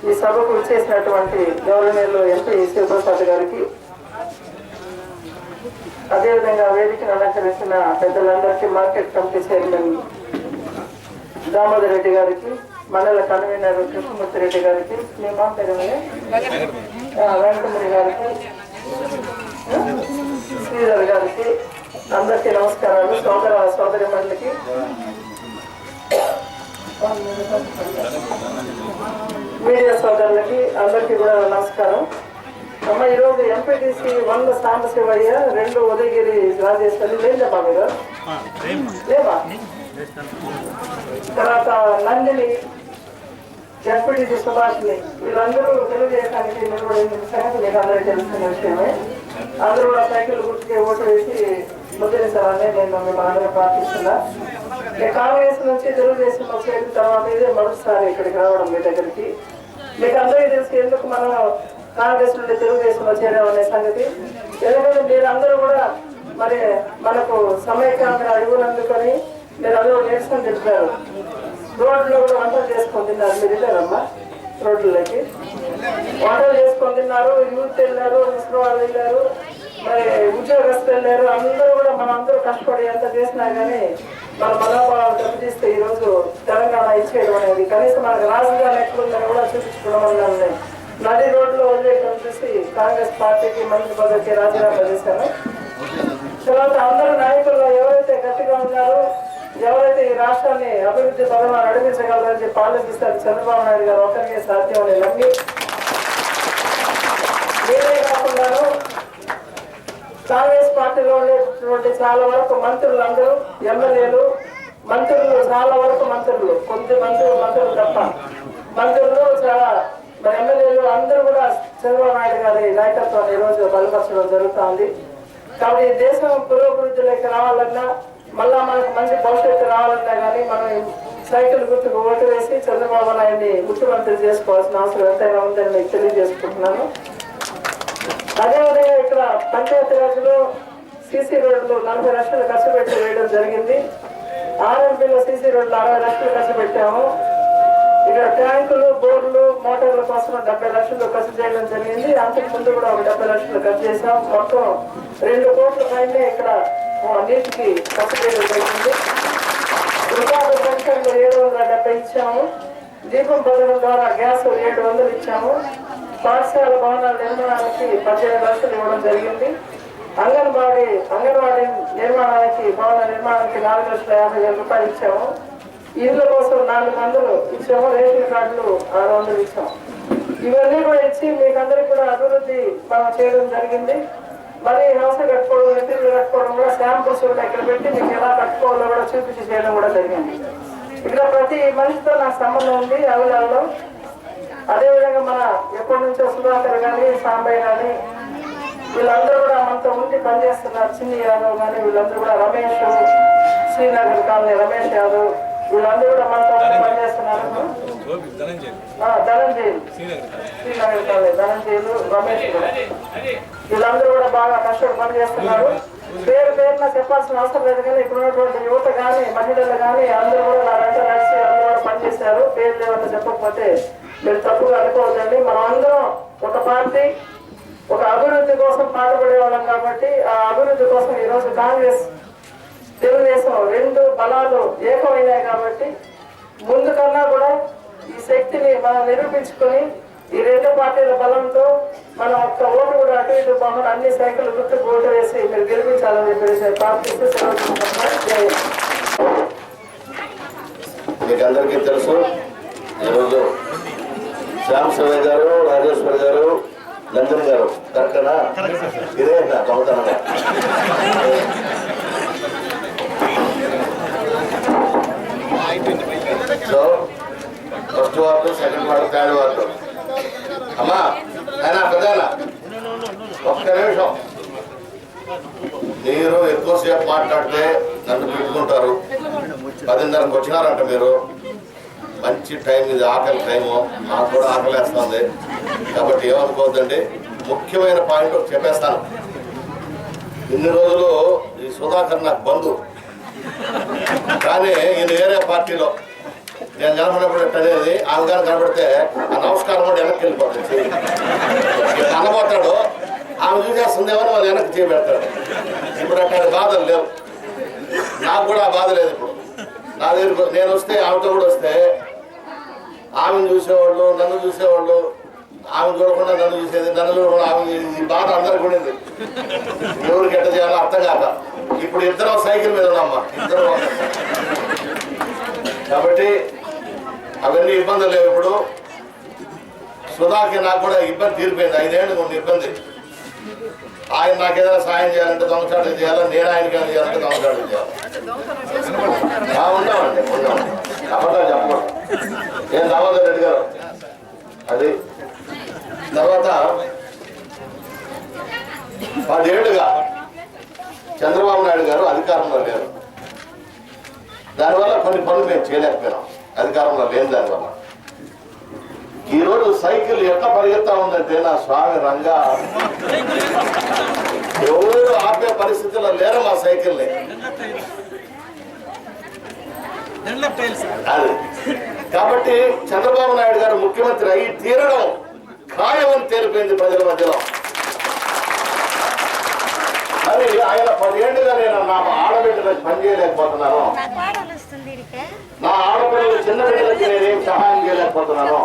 ఈ సభకు చేసినటువంటి గౌరవనీయులు ఎంపీ శివప్రసాద్ గారికి, అదేవిధంగా వేదికను అలంకరించిన పెద్దలందరికీ, market committee chairman Damodar Reddy గారికి, మండల కన్వీనర్ కృష్ణమూర్తి రెడ్డి గారికి, వెంకటముని గారికి, శ్రీధర్ గారికి, అందరికీ నమస్కారాలు. సోదరి మండలికి, మీడియా సోదరులకి అందరికీ కూడా నమస్కారం. అమ్మ, ఈరోజు ఎంపీటీసీ 1 సాంబశివయ్య, 2 ఉదయగిరి రాజేశ్వరి లేదమ్మా మీరు లేవా? తర్వాత నందిని, ఎంపీటీసీ సుభాష్ని, వీళ్ళందరూ తెలుగుదేశానికి నిలబడిన సంగతి మీకు అందరికీ తెలుస్తున్న విషయమే. అందరూ కూడా సైకిల్ గుర్తుకి ఓటు వేసి ముద్రించాలని నేను మిమ్మల్ని అందరూ ప్రార్థిస్తున్నా. కాంగ్రెస్ నుంచి తెలుగుదేశం వచ్చేసిన తర్వాత ఇదే మొదటిసారి ఇక్కడికి రావడం మీ దగ్గరికి. మీకు అందరికీ తెలిసి ఎందుకు మనం కాంగ్రెస్ నుండి తెలుగుదేశంలో చేరామనే సంగతి. ఎందుకంటే మీరందరూ కూడా మరి మనకు సమైక్యాంధ్ర అడుగులందుకొని మీరు అందరూ నిరసన తెలిపారు. రోడ్లో కూడా వంటలు చేసుకొని తిన్నారు. మీరు వెళ్ళారమ్మా రోడ్లకి? వంటలు చేసుకొని తిన్నారు. యూత్ వెళ్ళారు, ముస్లిం వాళ్ళు వెళ్ళారు, మరి ఉద్యోగస్తులు వెళ్ళారు. అందరూ కూడా మనం అందరూ కష్టపడి ఎంత చేసినా కానీ మన మనోభావాలు దెబ్బతీస్తే ఈరోజు తెలంగాణ ఇచ్చేయడం అనేది, కనీసం మనకు రాజధాని ఎక్కడుందని కూడా చూపించుకోవడం వల్ల నది రోడ్లో వదిలేయడం చూసి కాంగ్రెస్ పార్టీకి మంత్రి పదవికి రాజీనామా చేశాను. తర్వాత అందరూ నాయకుల్లో ఎవరైతే గట్టిగా ఉన్నారో, ఎవరైతే ఈ రాష్ట్రాన్ని అభివృద్ధి పదవిలో నడిపించగలరని చెప్పి ఆలోచిస్తారు చంద్రబాబు నాయుడు గారు ఒకరికే సాధ్యం అని నమ్మి, మీరే కాకుండాను కాంగ్రెస్ పార్టీలో ఉండేటువంటి చాలా వరకు మంత్రులందరూ, ఎమ్మెల్యేలు, మంత్రులు, చాలా వరకు మంత్రులు, కొద్ది మంత్రులు తప్ప మంత్రులు, చాలా మరి ఎమ్మెల్యేలు అందరూ కూడా చంద్రబాబు నాయుడు గారి నాయకత్వాన్ని ఈరోజు బలపరచడం జరుగుతుంది. కాబట్టి ఈ దేశం పురోభివృద్ధిలోకి రావాలన్నా, మళ్ళా మనకు మంచి భవిష్యత్తు రావాలన్నా కానీ మనం సైకిల్ గుర్తుకు ఓటు వేసి చంద్రబాబు నాయుడిని ముఖ్యమంత్రి చేసుకోవాల్సిన అవసరం ఎంతైనా ఉందని మీకు తెలియజేసుకుంటున్నాను. అదేవిధంగా ఇక్కడ పంచాయతీరాజ్లో సీసీ రోడ్లు 40 లక్షలు ఖర్చు పెట్టి వేయడం జరిగింది. ఆర్ఎంపీలో సీసీ రోడ్లు 60 లక్షలు ఖర్చు పెట్టాము. ఇక్కడ ట్యాంకులు, బోర్లు, మోటార్ల కోసం 70 లక్షలు ఖర్చు చేయడం జరిగింది. అంతకు ముందు కూడా ఒక 70 లక్షలు ఖర్చు చేశాం. మొత్తం 2 కోట్ల పైనే ఇక్కడ నీటికి ఖర్చు చేయడం జరిగింది. వృద్ధాప్య పెన్షన్లు 770 ఇచ్చాము. దీపం పథకం ద్వారా గ్యాస్ 700 ఇచ్చాము. పాఠశాల భవనాల నిర్మాణానికి 18 లక్షలు ఇవ్వడం జరిగింది. అంగన్వాడీ నిర్మాణానికి, భవన నిర్మాణానికి 4,50,000 రూపాయలు ఇచ్చాము. ఇళ్ళ కోసం 4 మందులు ఇచ్చాము. రేషన్ కార్డులు 600 ఇచ్చాము. ఇవన్నీ కూడా ఇచ్చి మీకు అందరికి కూడా అభివృద్ధి మనం చేయడం జరిగింది. మరి హౌస్ కట్టుకోవడం, ఇంటిని కట్టుకోవడం కూడా శాంపుల్స్ కూడా ఇక్కడ పెట్టి మీకు ఎలా కట్టుకోవాలో కూడా చూపించి చేయడం కూడా జరిగింది. ఇక్కడ ప్రతి మనిషితో నాకు సంబంధం ఉంది అవిలాల్లో. అదేవిధంగా మన ఎప్పటి నుంచో సుధాకర్ కానీ, సాంబయ్య కానీ, వీళ్ళందరూ కూడా మనతో ఉండి పనిచేస్తున్నారు. చిన్ని యాదవ్ కానీ, వీళ్ళందరూ కూడా రమేష్, శ్రీనగర్ కాలనీ రమేష్ యాదవ్, వీళ్ళందరూ కూడా మనతో ఉండి పనిచేస్తున్నారు. ధనంజయులు, శ్రీనగర్ కాలనీ ధనంజయులు, రమేష్, వీళ్ళందరూ కూడా బాగా కష్టపడి పనిచేస్తున్నారు. పేరున చెప్పాల్సిన అవసరం లేదు కానీ ఇక్కడ ఉన్నటువంటి యువత కానీ, మహిళలు కానీ అందరూ కూడా నా వెంట నడిచి అందరూ కూడా పనిచేశారు. పేర్లు ఏమన్నా చెప్పకపోతే మీరు తప్పుగా అనుకోవద్దండి. మనం అందరం ఒక పార్టీ, ఒక అభివృద్ధి కోసం పాటుపడే వాళ్ళం కాబట్టి ఆ అభివృద్ధి కోసం ఈరోజు కాంగ్రెస్, తెలుగుదేశం 2 బలాలు ఏకమైనాయి కాబట్టి ముందు కన్నా కూడా ఈ శక్తిని మనం నిరూపించుకొని ఈ 2 పార్టీల బలంతో మనం ఒక్క ఓటు కూడా అటు ఇటు బాగుంది అన్ని సైకిల్ గుర్తుకు ఓటు వేసి మీరు గెలిపించాలని చెప్పేసి ప్రార్థిస్తూ మీకు అందరికీ తెలుసు, ఈరోజు శ్యామశివయ్య గారు, రాజేశ్వరి గారు, నందన్ గారు, కరెక్టనా? ఇదే అవుతానన్నా. So first ward, second ward, third ward. అమ్మా ఆయన పెద్దనా ఒక్క నిమిషం, మీరు ఎక్కువసేపు మాట్లాడితే నన్ను పెట్టుకుంటారు. 10:30కి వచ్చినారంట మీరు. మంచి టైం ఇది, ఆకలి టైము, నాకు కూడా ఆకలేస్తుంది కాబట్టి ఏమనుకోవద్దండి. ముఖ్యమైన పాయింట్ చెప్పేస్తాను. ఇన్ని రోజులు ఈ సుధాకర్ నాకు బంధు, కానీ ఈయన వేరే పార్టీలో నేను కనపడినప్పుడు అనేది ఆమె గారు కనపడితే ఆ నమస్కారం కూడా వెనక్కి వెళ్ళిపోతుంది. కనబోతాడు, ఆమె చూసేస్తుందేమో వాళ్ళు వెనక్కి చేయబెడతాడు. ఇప్పుడు అక్కడ బాధలు లేవు, నాకు కూడా ఆ బాధ లేదు. ఇప్పుడు నా దగ్గర నేను వస్తే ఆమెతో కూడా వస్తే ఆమెను చూసేవాళ్ళు, నన్ను చూసేవాళ్ళు, ఆమె చూడకుండా నన్ను చూసేది, నన్ను చూడకుండా ఆమె, ఈ బాధ అందరికి ఉండింది. ఎవరికి ఎట్ట చేయాలో అర్థం కాక ఇప్పుడు ఇద్దరం సైకిల్ మీద ఉన్నామ్మా, ఇద్దరు. కాబట్టి అవన్నీ ఇబ్బందులు లేవు. ఇప్పుడు సుధాకి నాకు కూడా ఇబ్బంది తీరిపోయింది. 5 ఏళ్ళు ఉన్న ఇబ్బంది. ఆయన నాకు ఏదైనా సాయం చేయాలంటే దొంగచాటు చేయాలి, నేను ఆయనకి ఏమైనా చేయాలంటే దొంగచాటు చేయాలి. ఉన్నామండి, ఉన్నాం. అబద్ధాలు చెప్పకూడదు. ఏం దామోదర్ రెడ్డి గారు అది. తర్వాత 10 ఏళ్ళుగా చంద్రబాబు నాయుడు గారు అధికారంలో లేరు. దానివల్ల కొన్ని పనులు మేము చేయలేకపోయినాం, అధికారంలో లేని దానివల్ల. ఈరోజు సైకిల్ ఎట్లా పరిగెత్తా ఉందంటే నా స్వామి రంగా, ఎవరు ఆపే పరిస్థితుల్లో లేరు మా సైకిల్ని. అది కాబట్టి చంద్రబాబు నాయుడు గారు ముఖ్యమంత్రి అయ్యి తీరడం ఖాయమని తేలిపోయింది ప్రజల మధ్యలో. మరి ఆయన 10 ఏళ్ళుగా నేను నా ఆడబిడ్డలకు పనిచేయలేకపోతున్నాను, నా ఆడపిల్లలు చిన్న బిడ్డలకి నేనేం సహాయం చేయలేకపోతున్నాను,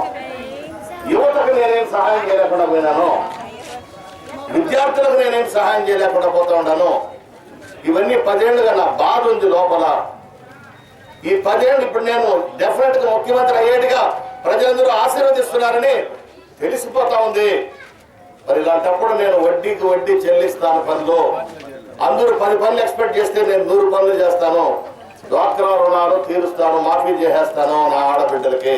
యువతకు నేనేం సహాయం చేయలేకుండా పోయినాను, విద్యార్థులకు నేనేం సహాయం చేయలేకుండా పోతా ఉన్నాను. ఇవన్నీ 10 ఏళ్ళుగా నా బాధ ఉంది లోపల. ఈ 10 ఏళ్ళు ఇప్పుడు నేను డెఫినెట్ గా ముఖ్యమంత్రి అయ్యేట్టుగా ప్రజలందరూ ఆశీర్వదిస్తున్నారని తెలిసిపోతా ఉంది. మరి ఇలాంటప్పుడు నేను వడ్డీకి వడ్డీ చెల్లిస్తాను పనులు. అందరూ 10 పనులు ఎక్స్పెక్ట్ చేస్తే నేను 100 పనులు చేస్తాను. డ్వాక్రా రుణాలు తీరుస్తాను, మాఫీ చేసేస్తాను. నా ఆడబిడ్డలకి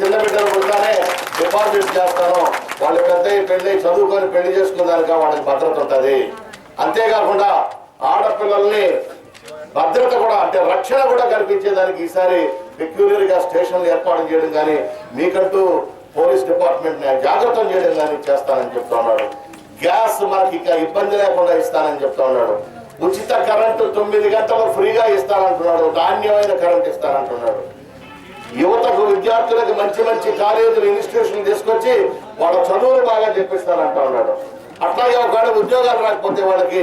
చిన్న బిడ్డలు పుడతానే డిపాజిట్ చేస్తాను. వాళ్ళు పెద్ద పెళ్లి చదువుకొని పెళ్లి చేసుకున్నాక వాళ్ళకి భద్రత ఉంటుంది. అంతేకాకుండా ఆడపిల్లల్ని భద్రత కూడా, అంటే రక్షణ కూడా కల్పించేదానికి ఈసారి పెక్యులర్ గా స్టేషన్లు ఏర్పాటు చేయడం కానీ, మీకంటూ పోలీస్ డిపార్ట్మెంట్ జాగ్రత్త చేయడం కానీ చేస్తానని చెప్తా ఉన్నాడు. గ్యాస్ మనకి ఇక ఇబ్బంది లేకుండా ఇస్తానని చెప్తా ఉన్నాడు. ఉచిత కరెంటు 9 గంటలు ఫ్రీగా ఇస్తానంటున్నాడు. నాణ్యమైన కరెంట్ ఇస్తానంటున్నాడు. యువతకు విద్యార్థులకు మంచి మంచి కాలేజీలు, ఇన్స్టిట్యూషన్లు తీసుకొచ్చి వాళ్ళ చదువులు బాగా చెప్పిస్తానంటా ఉన్నాడు. అట్లాగే ఒకవేళ ఉద్యోగాలు రాకపోతే వాళ్ళకి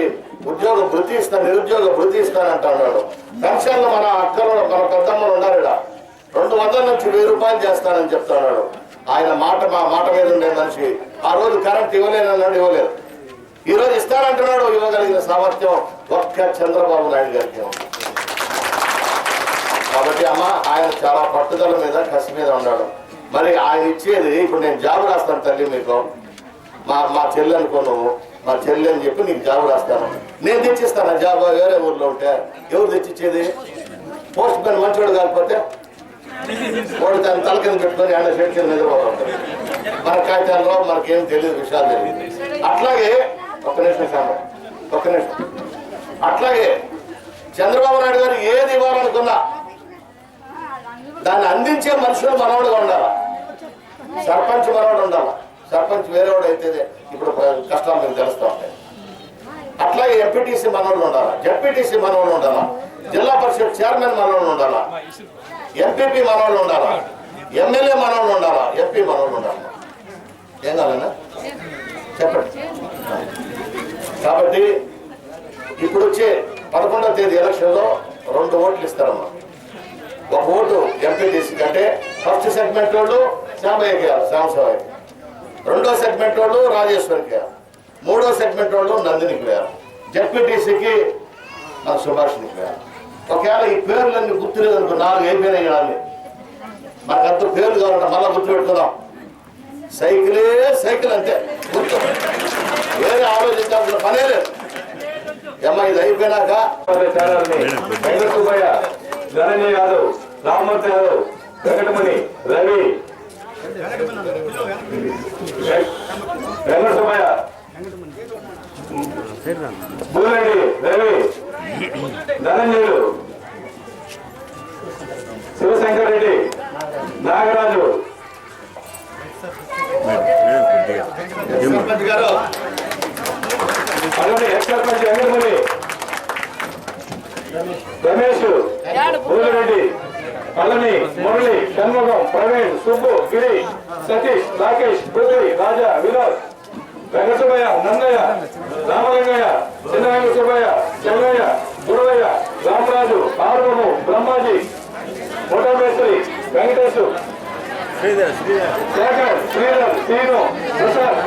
ఉద్యోగ భృతి ఇస్తాను, నిరుద్యోగ భృతి ఇస్తానంటా ఉన్నాడు. పెన్షన్లు మన అక్కలు, మన పెద్దమ్మలు ఉన్నారు, 200 నుంచి 1000 రూపాయలు చేస్తానని చెప్తున్నాడు. ఆయన మాట, మా మాట మీద ఉండే మనిషి. ఆ రోజు కరెంట్ ఇవ్వలేనన్నాడు, ఇవ్వలేదు. ఈ రోజు ఇస్తానంటున్నాడు. ఇవ్వగలిగిన సామర్థ్యం ఒక్క చంద్రబాబు నాయుడు గారికి ఉంది. కాబట్టి అమ్మ, ఆయన చాలా పట్టుదల మీద, కసి మీద ఉన్నాడు. మరి ఆయన ఇచ్చేది, ఇప్పుడు నేను జాబ్ రాస్తాను తల్లి మీకు, మా చెల్లి అనుకోను, మా చెల్లి అని చెప్పి నీకు జాబ్ రాస్తాను, నేను తెచ్చిస్తాను. జాబ్ వేరే ఊర్లో ఉంటే ఎవరు తెచ్చిచ్చేది? పోస్ట్ మ్యాన్ మంచివాడు కాకపోతే వాడు తన తల కింద పెట్టుకొని ఆయన షేట్ కింద నిద్రపోతుంటాడు. మన కాగితాల్లో మనకేం తెలియదు, విషయాలు తెలియదు. అట్లాగే ఒక్క నిమిషం అట్లాగే చంద్రబాబు నాయుడు గారు ఏది ఇవ్వాలనుకున్నా దాన్ని అందించే మనుషులు మనవాడుగా ఉండాలా. సర్పంచ్ మనవాడు ఉండాలా. సర్పంచ్ వేరేవాడు అయితే ఇప్పుడు కష్టాలు మీకు తెలుస్తూ ఉంటాయి. అట్లాగే ఎంపీటీసీ మనవాళ్ళు ఉండాలా, జెడ్పీటీసీ మనవాళ్ళు ఉండాలా, జిల్లా పరిషత్ చైర్మన్ మనవాళ్ళు ఉండాలా, ఎంపీపీ మనవాళ్ళు ఉండాలా, ఎమ్మెల్యే మనవాళ్ళు ఉండాలా, ఎంపీ మనవాళ్ళు ఉండాలా. ఏం కావాలన్నా చెప్పండి. కాబట్టి ఇప్పుడు వచ్చే 11వ తేదీ ఎలక్షన్లో 2 ఓట్లు ఇస్తారమ్మా. 1 ఓటు ఎంపీటీసీ కంటే ఫస్ట్ సెగ్మెంట్ వాళ్ళు శ్యామయ్యకి వేయాలి, శ్యామశివయ్యకి. 2వ సెగ్మెంట్ వాళ్ళు రాజేశ్వరికి వేయాలి. 3వ సెగ్మెంట్ వాళ్ళు నందినికి వేయాలి. జెడ్పీటీసీకి మన సుభాష్నికి వేయాలి. ఒకవేళ ఈ పేర్లన్నీ గుర్తులేదనుకో, 4 అయిపోయినాయి కానీ మనకంత పేర్లు కావాలంటే మళ్ళీ గుర్తు పెట్టుకుందాం. సైకిల్ అంతే గుర్తు, వేరే ఆలోచించాల్సిన పనే లేదు. అమ్మ ఇది అయిపోయినాక వెంకటసుబ్బయ్య, ధనంజయ్ యాదవ్, రామ్మూర్తి యాదవ్, వెంకటమణి, రవి, వెంకటసుబ్బయ్య, బూరెడ్డి, రవి, ధనంజయులు, శివశంకర్ రెడ్డి, నాగరాజు, గారు అలాగే ఎక్స్ సర్పంచ్ వెంకటమణి, రమేష్, బూరెడ్డి, పళని, మురళి, షణ్ముఖం, ప్రవీణ్, సుబ్బు, గిరి, సతీష్, రాకేష్, పృథ్వీ, రాజా, వినోద్, వెంకటసుబ్బయ్య, నన్నయ్య, రామలింగయ్య, చిన్నవేంక సుబ్బయ్య, చెన్నయ్య, గురవయ్య, రామరాజు, ఆర్వము, బ్రహ్మాజీ, మోటామేశ్వరి, వెంకటేశు, శేఖర్, శ్రీధర్, శ్రీను, ప్రసాద్,